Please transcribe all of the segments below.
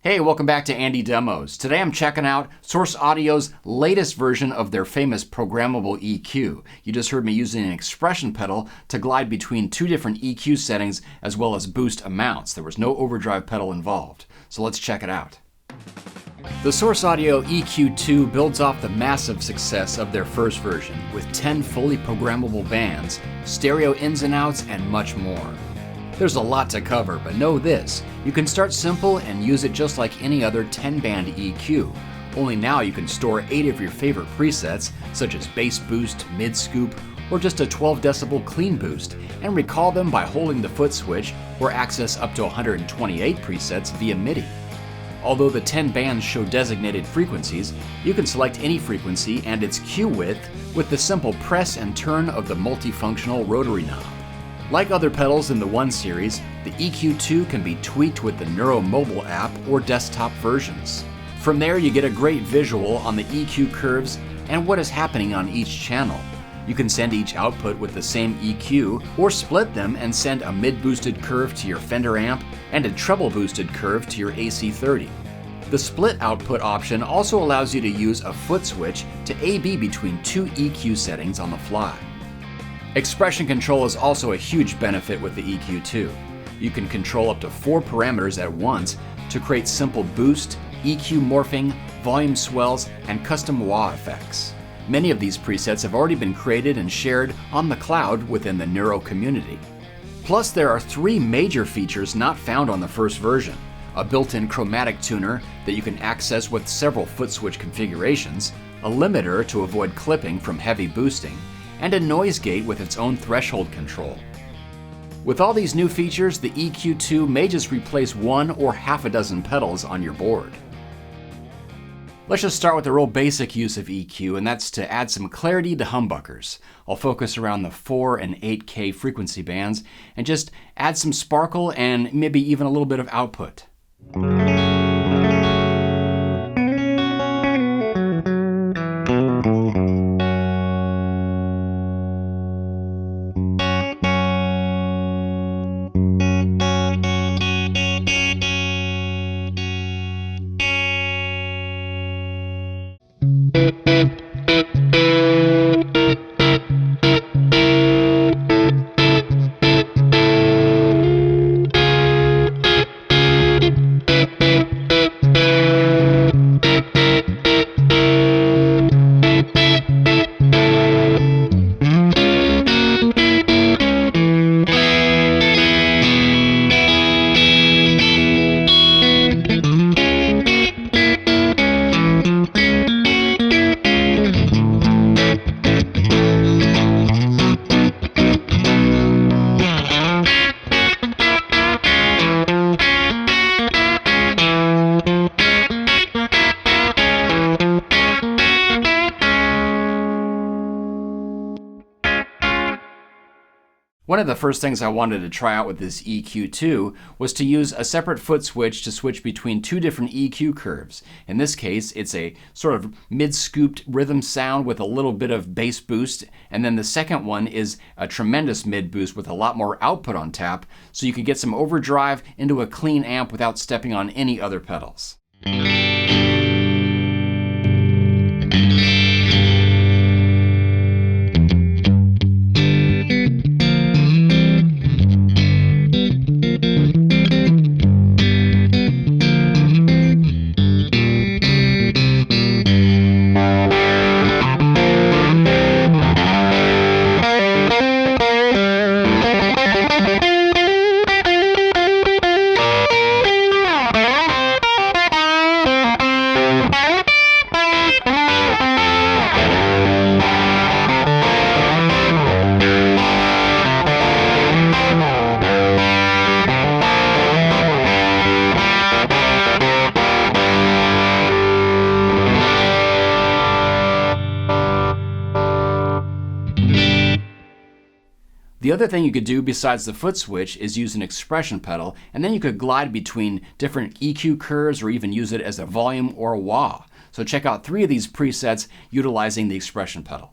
Hey, welcome back to AndyDemos. Today I'm checking out Source Audio's latest version of their famous Programmable EQ. You just heard me using an expression pedal to glide between two different EQ settings as well as boost amounts. There was no overdrive pedal involved. So let's check it out. The Source Audio EQ2 builds off the massive success of their first version with 10 fully programmable bands, stereo ins and outs, and much more. There's a lot to cover, but know this, you can start simple and use it just like any other 10-band EQ. Only now you can store 8 of your favorite presets, such as bass boost, mid scoop, or just a 12 decibel clean boost, and recall them by holding the Footswitch or access up to 128 presets via MIDI. Although the 10 bands show designated frequencies, you can select any frequency and its cue width with the simple press and turn of the multifunctional rotary knob. Like other pedals in the 1 series, the EQ2 can be tweaked with the Neuro Mobile App or desktop versions. From there, you get a great visual on the EQ curves and what is happening on each channel. You can send each output with the same EQ or split them and send a mid-boosted curve to your Fender amp and a treble-boosted curve to your AC30. The split output option also allows you to use a Footswitch to A/B between 2 EQ settings on the fly. Expression control is also a huge benefit with the EQ2. You can control up to 4 parameters at once to create simple boost, EQ morphing, volume swells, and custom wah effects. Many of these presets have already been created and shared on the cloud within the Neuro community. Plus, there are 3 major features not found on the first version: a built-in chromatic tuner that you can access with several Footswitch configurations, a limiter to avoid clipping from heavy boosting, and a noise gate with its own threshold control. With all these new features, the EQ2 may just replace 1 or half a dozen pedals on your board. Let's just start with a real basic use of EQ, and that's to add some clarity to humbuckers. I'll focus around the 4 and 8K frequency bands and just add some sparkle and maybe even a little bit of output. One of the first things I wanted to try out with this EQ2 was to use a separate Footswitch to switch between 2 different EQ curves. In this case, it's a sort of mid-scooped rhythm sound with a little bit of bass boost, and then the second one is a tremendous mid-boost with a lot more output on tap, so you can get some overdrive into a clean amp without stepping on any other pedals. The other thing you could do besides the Footswitch is use an expression pedal, and then you could glide between different EQ curves or even use it as a volume or a wah. So check out 3 of these presets utilizing the expression pedal.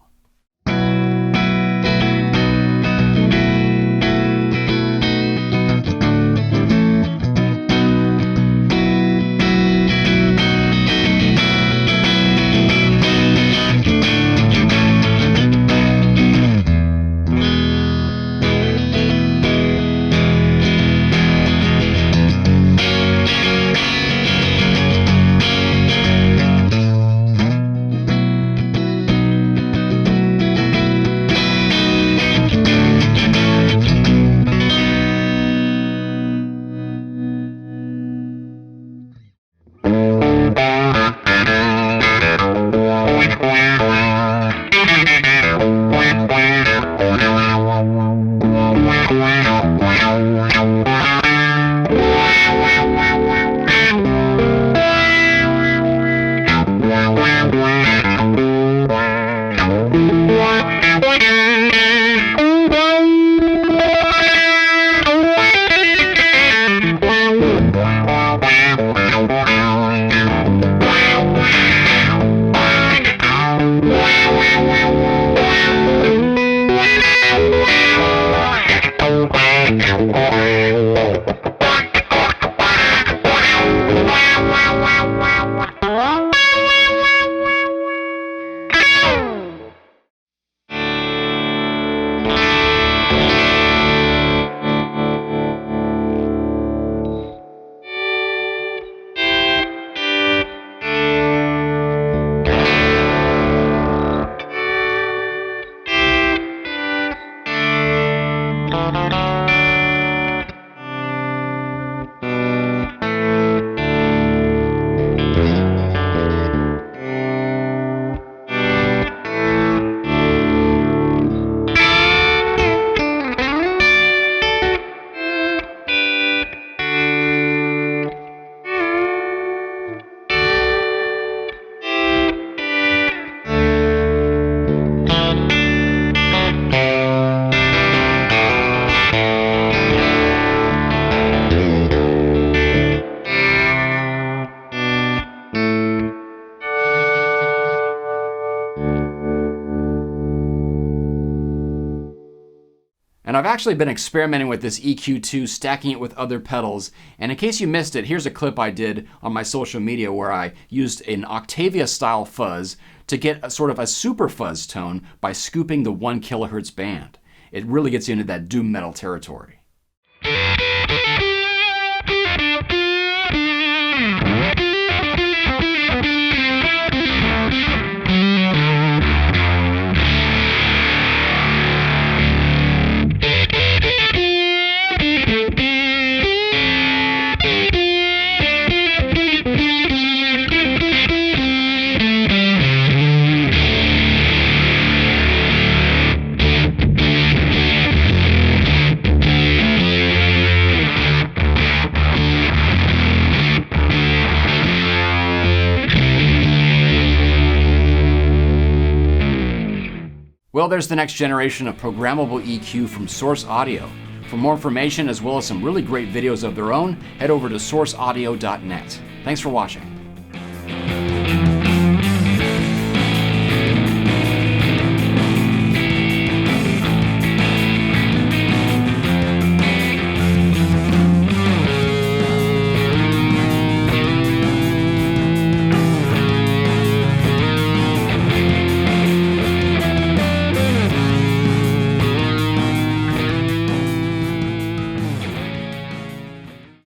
And I've actually been experimenting with this EQ2, stacking it with other pedals. And in case you missed it, here's a clip I did on my social media where I used an Octavia style fuzz to get a sort of a super fuzz tone by scooping the 1 kilohertz band. It really gets you into that doom metal territory. Well, there's the next generation of programmable EQ from Source Audio. For more information, as well as some really great videos of their own, head over to sourceaudio.net. Thanks for watching.